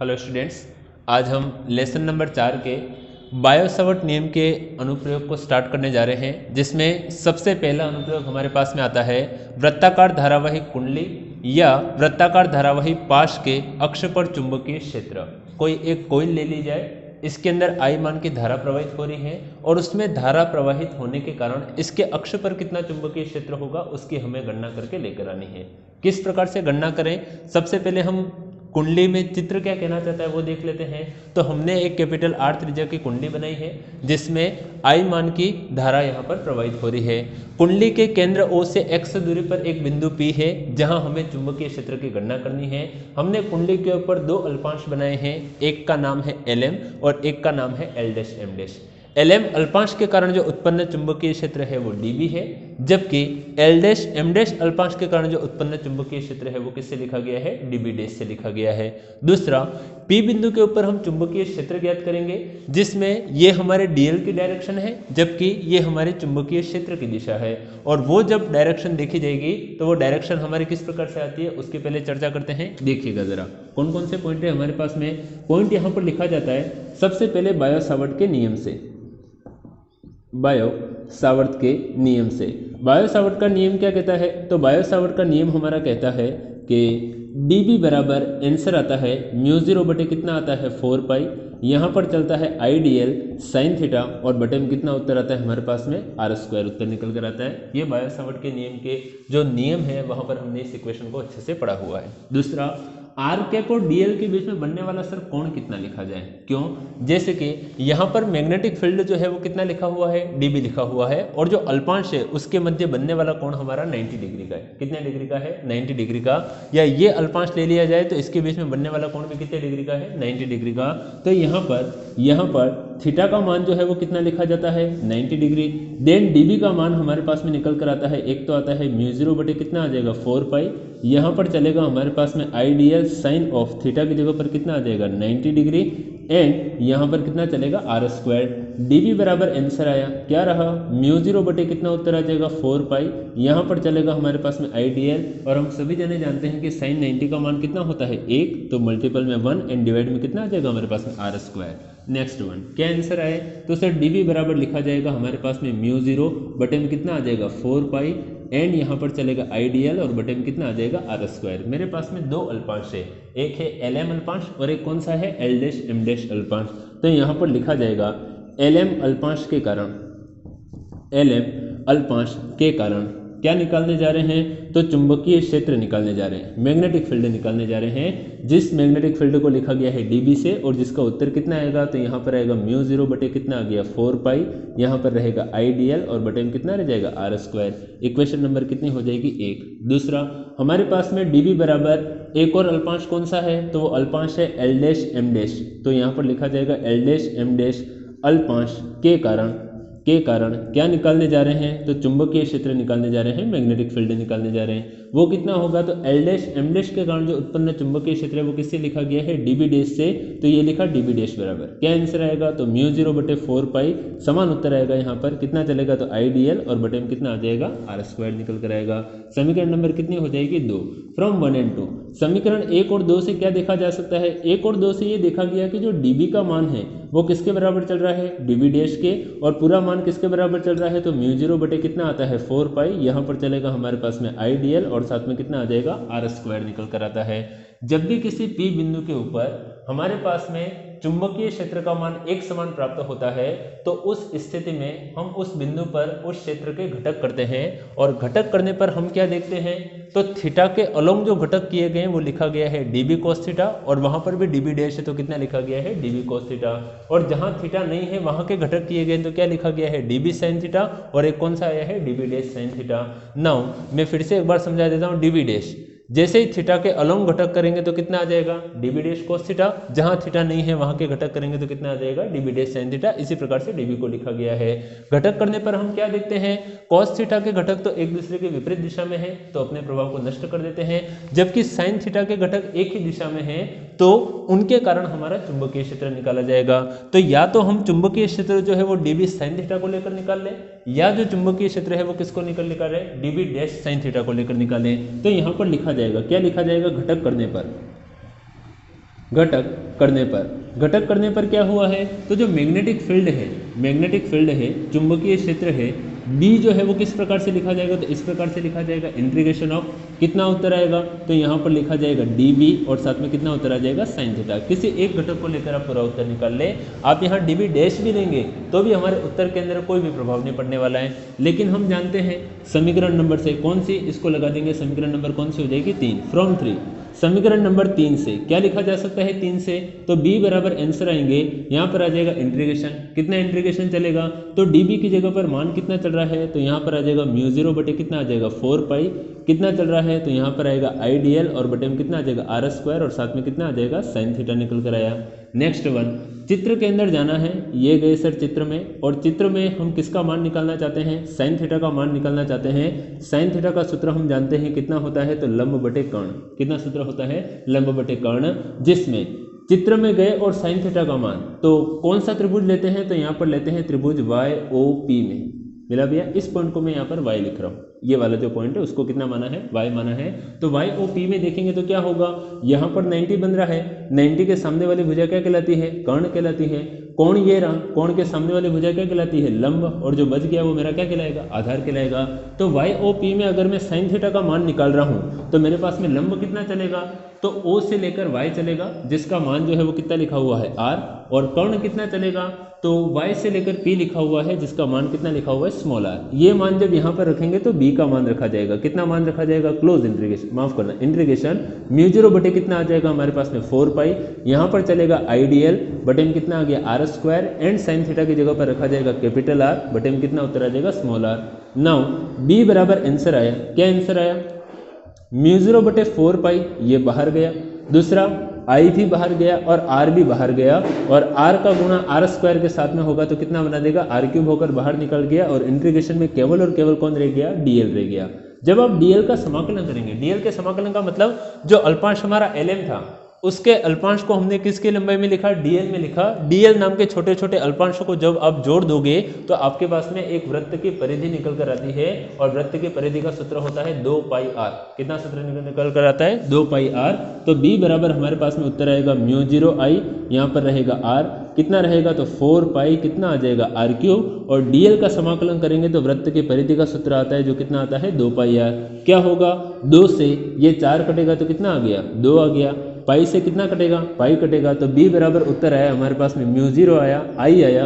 Hello students, आज हम lesson number 4 के बायो सावर्ट नियम के अनुप्रयोग को स्टार्ट करने जा रहे हैं, जिसमें सबसे पहला अनुप्रयोग हमारे पास में आता है वृत्ताकार धारावाही कुंडली या वृत्ताकार धारावाही पाश के अक्ष पर चुंबकीय क्षेत्र। कोई एक कॉइल ले ली जाए, इसके अंदर I मान की धारा प्रवाहित हो रही है और उसमें धारा प्रवाहित होने के कारण इसके अक्ष पर कितना चुंबकीय क्षेत्र होगा उसकी हमें गणना करके लेकर आनी है। किस प्रकार से गणना करें? सबसे पहले हम कुंडली में चित्र क्या कहना चाहता है वो देख लेते हैं। तो हमने एक कैपिटल R त्रिज्या की कुंडली बनाई है जिसमें I मान की धारा यहाँ पर प्रवाहित हो रही है। कुंडली के केंद्र O से x दूरी पर एक बिंदु P है जहां हमें चुंबकीय क्षेत्र की गणना करनी है। हमने कुंडली के ऊपर दो अल्पांश बनाए हैं, एक का नाम है LM और एक का नाम है L'। LM अल्पांश के कारण जो उत्पन्न चुंबकीय क्षेत्र है वो dB है, जबकि L', अल्पांश के कारण जो उत्पन्न चुंबकीय क्षेत्र है वो किससे लिखा गया है? dB' से लिखा गया है। दूसरा, P बिंदु के ऊपर हम चुंबकीय क्षेत्र ज्ञात करेंगे जिसमें ये हमारे dl की डायरेक्शन है जबकि ये हमारे चुंबकीय क्षेत्र की दिशा है। और वो जब डायरेक्शन देखी जाएगी तो वो डायरेक्शन हमारी किस प्रकार से आती है उसकी पहले चर्चा करते हैं। देखिएगा जरा कौन कौन से पॉइंट है हमारे पास में। पॉइंट यहाँ पर लिखा जाता है सबसे पहले बायो सावर्ट के नियम से। बायो सावर्ट के नियम से, बायो सावर्ट का नियम क्या कहता है? तो बायो सावर्ट का नियम हमारा कहता है कि dB बराबर आंसर आता है μ0 बटे कितना आता है 4 पाई, यहाँ पर चलता है IDL साइन थीटा और बटे में कितना उत्तर आता है हमारे पास में r² उत्तर निकल कर आता है। ये बायो सावर्ट के नियम के जो नियम है वहाँ पर हमने इस इक्वेशन को अच्छे से पढ़ा हुआ है। दूसरा, आर कैप और डीएल के बीच में बनने वाला सर कोण कितना लिखा जाए? क्यों? जैसे कि यहाँ पर मैग्नेटिक फील्ड जो है वो कितना लिखा हुआ है? dB लिखा हुआ है और जो अल्पांश है उसके मध्य बनने वाला कोण हमारा 90 डिग्री का है। कितने डिग्री का है? 90 डिग्री का। या ये अल्पांश ले लिया जाए तो इसके बीच में बनने वाला कोण भी कितने डिग्री का है? 90 डिग्री का। तो यहाँ पर थीटा का मान जो है वो कितना लिखा जाता है? 90 डिग्री। देन dB का मान हमारे पास में निकल कर आता है, एक तो आता है μ0 बटे कितना आ जाएगा 4 पाई, यहाँ पर चलेगा हमारे पास में IDL साइन ऑफ थीटा की जगह पर कितना आ जाएगा 90 डिग्री एंड यहाँ पर कितना चलेगा r²। dB बराबर आंसर आया, क्या रहा? μ0 बटे कितना उत्तर आ जाएगा 4 पाई, यहाँ पर चलेगा हमारे पास में IDL और हम सभी जने जानते हैं कि साइन 90 का मान कितना होता है 1, तो मल्टीपल में 1 एंड डिवाइड में कितना आ जाएगा हमारे पास में r²। नेक्स्ट वन क्या आंसर आए? तो सर dB बराबर लिखा जाएगा हमारे पास में μ0 बटे में कितना आ जाएगा 4 पाई एंड यहाँ पर चलेगा IDL और बटे में कितना आ जाएगा r²। मेरे पास में दो अल्पांश है, एक है LM अल्पांश और एक कौन सा है L', अल्पांश। तो यहाँ पर लिखा जाएगा LM अल्पांश के कारण, LM अल्पांश के कारण क्या निकालने जा रहे हैं? तो चुंबकीय क्षेत्र निकालने जा रहे हैं, मैग्नेटिक फील्ड निकालने जा रहे हैं, जिस मैग्नेटिक फील्ड को लिखा गया है dB से और जिसका उत्तर कितना आएगा? तो यहाँ पर आएगा μ0 बटे कितना आ गया 4 पाई, यहाँ पर रहेगा IDL और बटे में कितना रह जाएगा r²। इक्वेशन नंबर कितनी हो जाएगी? 1। दूसरा, हमारे पास में dB बराबर एक और अल्पांश कौन सा है? तो वो अल्पांश है L', तो यहाँ पर लिखा जाएगा L', अल्पांश के कारण क्या निकालने जा रहे हैं? तो चुंबकीय क्षेत्र निकालने जा रहे हैं, मैग्नेटिक फील्ड निकालने जा रहे हैं। वो कितना होगा? तो L', के कारण जो उत्पन्न चुंबकीय क्षेत्र है वो किससे लिखा गया है? dB' से, तो ये लिखा dB' बराबर क्या आंसर आएगा? तो μ0 बटे 4 पाई, समान उत्तर आएगा यहाँ पर कितना चलेगा? तो IDL और बटे में कितना आ जाएगा r² निकल कर आएगा। समीकरण नंबर कितनी हो जाएगी? 2। फ्रॉम 1 एंड 2 समीकरण 1 और 2 से क्या देखा जा सकता है? 1 और 2 से ये देखा गया कि जो dB का मान है वो किसके बराबर चल रहा है? dB' के, और पूरा मान किसके बराबर चल रहा है? तो μ0 बटे कितना आता है 4 पाई, यहाँ पर चलेगा हमारे पास में IDL और साथ में कितना आ जाएगा r² निकल कर आता है। जब भी किसी P बिंदु के ऊपर हमारे पास में चुंबकीय क्षेत्र का मान एक समान प्राप्त होता है तो उस स्थिति में हम उस बिंदु पर उस क्षेत्र के घटक करते हैं और घटक करने पर हम क्या देखते हैं? तो थीटा के अलोंग जो घटक किए गए हैं वो लिखा गया है dB cos थीटा और वहां पर भी dB' है तो कितना लिखा गया है dB cos थीटा, और जहां थीटा नहीं है वहां के घटक किए गए तो क्या लिखा गया है dB sin थीटा और एक कौन सा आया है dB' sin थीटा। नाउ मैं फिर से एक बार समझा देता हूँ। dB' जैसे ही थीटा के अलोंग घटक करेंगे तो कितना आ जाएगा dB' cos थीटा, जहां थीटा नहीं है वहां के घटक करेंगे तो कितना आ जाएगा dB' sin थीटा। इसी प्रकार से dB को लिखा गया है। घटक करने पर हम क्या देखते हैं? cos थीटा के घटक तो एक दूसरे के विपरीत दिशा में है तो अपने प्रभाव को नष्ट कर देते हैं, जबकि sin थीटा के घटक एक ही दिशा में है तो उनके कारण हमारा चुंबकीय क्षेत्र निकाला जाएगा। तो या तो हम चुंबकीय क्षेत्र जो है वो dB sin थीटा को लेकर निकाल लें, या जो चुंबकीय क्षेत्र है वो किसको निकाल रहे हैं? dB' sin थीटा को लेकर निकालें। तो यहाँ पर लिखा जाएगा, क्या लिखा जाएगा? घटक करने पर घटक करने पर क्या हुआ है, तो जो मैग्नेटिक फील्ड है, चुंबकीय क्षेत्र है B जो है वो किस प्रकार से लिखा जाएगा, तो इस प्रकार से लिखा जाएगा, इंटीग्रेशन ऑफ कितना उत्तर आएगा, तो यहाँ पर लिखा जाएगा dB और साथ में कितना उत्तर आ जाएगा साइन थीटा। किसी एक घटक को लेकर आप पूरा उत्तर निकाल ले, आप यहाँ dB डैश भी देंगे तो भी हमारे उत्तर के अंदर कोई भी प्रभाव नहीं पड़ने वाला है। लेकिन हम जानते हैं समीकरण नंबर से कौन सी, इसको लगा देंगे, समीकरण नंबर कौन सी हो जाएगी 3, फ्रॉम 3। समीकरण नंबर 3 से क्या लिखा जा सकता है, 3 से तो B बराबर आंसर आएंगे, यहाँ पर आ जाएगा इंटीग्रेशन, कितना इंटीग्रेशन चलेगा, तो dB की जगह पर मान कितना चल रहा है, तो यहाँ पर आ जाएगा म्यू0 बटे कितना आ जाएगा 4 पाई, कितना चल रहा है, तो यहाँ पर आएगा आइडियल और बटे में कितना आ जाएगा r² और साथ में कितना आ जाएगा साइन थीटा निकल कर आया। नेक्स्ट वन, चित्र के अंदर जाना है, ये गए सर चित्र में, और चित्र में हम किसका मान निकालना चाहते हैं, साइन थीटा का मान निकालना चाहते हैं। साइन थीटा का सूत्र हम जानते हैं कितना होता है, तो लंब बटे कर्ण, कितना सूत्र होता है, लंब बटे कर्ण, जिसमें चित्र में गए और साइन थीटा का मान, तो कौन सा त्रिभुज लेते हैं, तो यहाँ पर लेते हैं त्रिभुज YOP में, मिला भैया, इस पॉइंट को मैं यहाँ पर y लिख रहा हूँ, ये वाला जो पॉइंट है उसको कितना माना है, y माना है। तो YOP में देखेंगे तो क्या होगा, यहाँ पर 90 बन रहा है, 90 के सामने वाली भुजा क्या कहलाती है, कर्ण कहलाती है। कोण ये रहा, कोण के सामने वाली भुजा क्या कहलाती है, लंब, और जो बच गया वो मेरा क्या कहलाएगा, आधार कहलाएगा। तो YOP में अगर मैं साइन थीटा का मान निकाल रहा हूँ तो मेरे पास में लंब कितना चलेगा, तो O से लेकर Y चलेगा, जिसका मान जो है वो कितना लिखा हुआ है R, और कर्ण कितना चलेगा, तो Y से लेकर P लिखा हुआ है, जिसका मान कितना लिखा हुआ है स्मॉल r। ये मान जब यहाँ पर रखेंगे तो B का मान रखा जाएगा, कितना मान रखा जाएगा, क्लोज इंटीग्रेशन, माफ करना इंटीग्रेशन म्यू0 बटे कितना आ जाएगा हमारे पास में 4 पाई, यहाँ पर चलेगा आइडियल बटे में कितना आ गया r² एंड साइन थीटा की जगह पर रखा जाएगा कैपिटल R, बटे में कितना उत्तर आ जाएगा स्मॉल r। नाउ B बराबर आंसर आया, क्या आंसर आया, म्यू0 बटे 4 पाई, ये बाहर गया, दूसरा I भी बाहर गया और R भी बाहर गया, और R का गुणा r² के साथ में होगा तो कितना बना देगा, r³ होकर बाहर निकल गया, और इंटीग्रेशन में केवल और केवल कौन रह गया, dl रह गया। जब आप dl का समाकलन करेंगे, dl के समाकलन का मतलब जो अल्पांश हमारा lm था उसके अल्पांश को हमने किसके लंबाई में लिखा, dl में लिखा। dl नाम के छोटे छोटे अल्पांशों को जब आप जोड़ दोगे तो आपके पास में एक वृत्त की परिधि निकल कर आती है, और वृत्त की परिधि का सूत्र होता है 2 पाई r। कितना सूत्र निकल कर आता है, 2 पाई r। तो b बराबर हमारे पास में उत्तर आएगा म्यू0 i, यहाँ पर रहेगा r, कितना रहेगा, तो 4 पाई कितना आ जाएगा r³, और dl का समाकलन करेंगे तो वृत्त की परिधि का सूत्र आता है जो कितना आता है 2 पाई r। क्या होगा, 2 से ये 4 कटेगा तो कितना आ गया, 2 आ गया, पाई से कितना कटेगा, पाई कटेगा, तो b बराबर उत्तर आया हमारे पास में म्यू0 आया, i आया,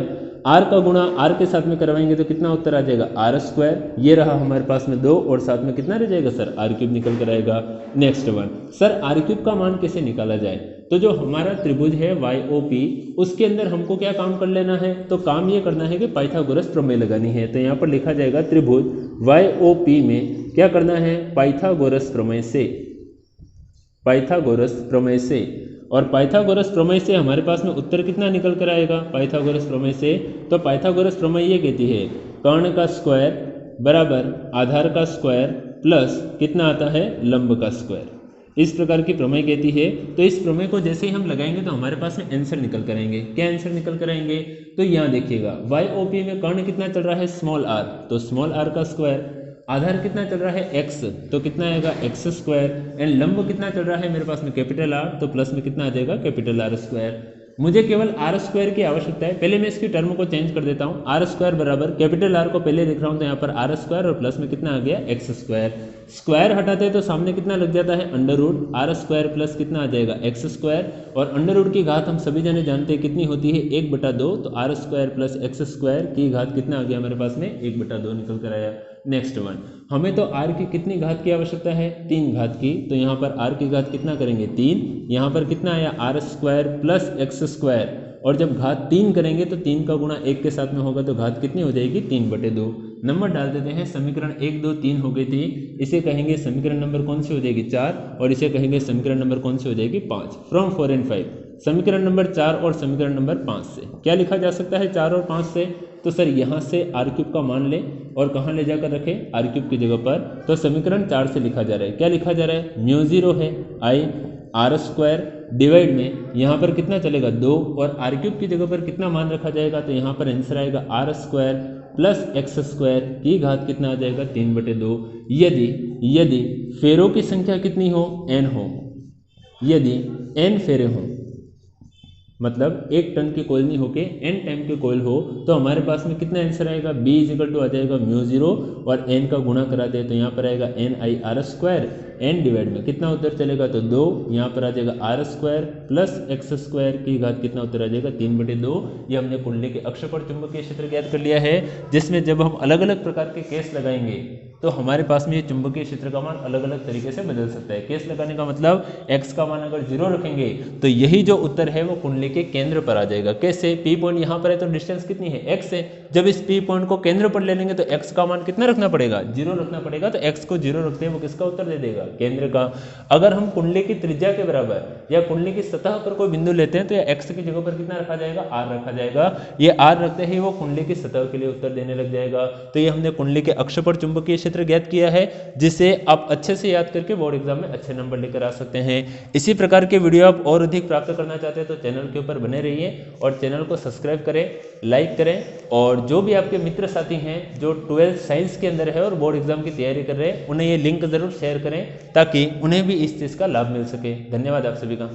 r का गुणा r के साथ में करवाएंगे तो कितना उत्तर आ जाएगा r², ये रहा हमारे पास में 2, और साथ में कितना रह जाएगा सर, r³ निकल कर आएगा। नेक्स्ट वन, सर r³ का मान कैसे निकाला जाए, तो जो हमारा त्रिभुज है YOP उसके अंदर हमको क्या काम कर लेना है, तो काम ये करना है कि पाइथागोरस प्रमेय लगानी है। तो यहाँ पर लिखा जाएगा त्रिभुज YOP में क्या करना है, पाइथागोरस प्रमेय से, पाइथागोरस प्रमेय से, और पाइथागोरस प्रमेय से हमारे पास में उत्तर कितना निकल कर आएगा, पाइथागोरस प्रमेय से, तो पाइथागोरस प्रमेय ये कहती है कर्ण का स्क्वायर बराबर आधार का स्क्वायर प्लस कितना आता है, लंब का स्क्वायर, इस प्रकार की प्रमेय कहती है। तो इस प्रमेय को जैसे ही हम लगाएंगे तो हमारे पास में आंसर निकल कर आएंगे। क्या आंसर निकल कर आएंगे, तो यहाँ देखिएगा YOP में कर्ण कितना चल रहा है स्मॉल r, तो स्मॉल r का स्क्वायर, आधार कितना चल रहा है x, तो कितना आएगा x², एंड लंब कितना चल रहा है मेरे पास में कैपिटल R, तो प्लस में कितना आ जाएगा कैपिटल R²। मुझे केवल r² की आवश्यकता है, पहले मैं इसकी टर्म को चेंज कर देता हूँ, r² बराबर कैपिटल R को पहले लिख रहा हूँ तो यहाँ पर r² और प्लस में कितना आ गया x², स्क्वायर हटाते हैं तो सामने कितना लग जाता है √r² प्लस कितना आ जाएगा x², और अंडर की घात हम सभी जने जानते हैं कितनी होती है 1/2, तो r² प्लस x² की घात कितना आ गया हमारे पास में 1/2 निकल कर आया। नेक्स्ट वन, हमें तो r की कितनी घात की आवश्यकता है, 3 घात की, तो यहाँ पर r की घात कितना करेंगे 3, यहाँ पर कितना आया r² प्लस x², और जब घात 3 करेंगे तो 3 का गुणा 1 के साथ में होगा तो घात कितनी हो जाएगी 3/2। नंबर डाल देते हैं, समीकरण 1 2 3 हो गई थी, इसे कहेंगे समीकरण नंबर कौन सी हो जाएगी 4, और इसे कहेंगे समीकरण नंबर कौन सी हो जाएगी 5। फ्रॉम 4 and 5, समीकरण नंबर 4 और समीकरण नंबर 5 से क्या लिखा जा सकता है 4 और 5 से, तो सर यहाँ से r³ का मान लें और कहाँ ले जाकर रखें, r³ की जगह पर, तो समीकरण 4 से लिखा जा रहा है, क्या लिखा जा रहा है, म्यू0 है i r² डिवाइड में यहाँ पर कितना चलेगा 2, और r³ की जगह पर कितना मान रखा जाएगा, तो यहाँ पर आंसर आएगा r² प्लस x² की घात कितना आ जाएगा 3/2। यदि फेरों की संख्या कितनी हो, n हो, यदि n फेरे हो मतलब 1 टन की कोयल नहीं होके n टाइम की कोयल हो तो हमारे पास में कितना आंसर आएगा, b इजिकल टू आ जाएगा μ0 और n का गुणा करा दे तो यहाँ पर आएगा NIR², n डिवाइड में कितना उत्तर चलेगा तो 2, यहाँ पर आ जाएगा r² प्लस x² की घात कितना उत्तर आ जाएगा 3/2। ये हमने कुंडली के अक्षपर चुंबकीय क्षेत्र ज्ञात कर लिया है, जिसमें जब हम अलग अलग प्रकार के केस लगाएंगे तो हमारे पास में ये चुंबकीय क्षेत्र का मान अलग अलग तरीके से बदल सकता है। केस लगाने का मतलब x का मान अगर 0 रखेंगे तो यही जो उत्तर है वो कुंडली के केंद्र पर आ जाएगा। कैसे, P पॉइंट यहाँ पर है तो डिस्टेंस कितनी है x है, जब इस P पॉइंट को केंद्र पर ले लेंगे तो x का मान कितना रखना पड़ेगा, 0 रखना पड़ेगा। तो x को 0 रखते हैं वो किसका उत्तर दे देगा, केंद्र का। अगर हम कुंडली की त्रिज्या के बराबर या कुंडली की सतह पर कोई बिंदु लेते हैं तो या x की जगह पर कितना रखा जाएगा, r रखा जाएगा। ये r रखते ही वो कुंडली की सतह के लिए उत्तर देने लग जाएगा। तो ये हमने कुंडली के अक्षपर चुंबकीय क्षेत्र ज्ञात किया है, जिसे आप अच्छे से याद करके बोर्ड एग्जाम में अच्छे नंबर लेकर आ सकते हैं। इसी प्रकार के वीडियो आप और अधिक प्राप्त करना चाहते हैं तो चैनल के ऊपर बने रहिए और चैनल को सब्सक्राइब करें, लाइक करें। और जो भी आपके मित्र साथी हैं जो 12th साइंस के अंदर है और बोर्ड एग्जाम की तैयारी कर रहे हैं, उन्हें ये लिंक जरूर शेयर करें ताकि उन्हें भी इस चीज़ का लाभ मिल सके। धन्यवाद आप सभी का।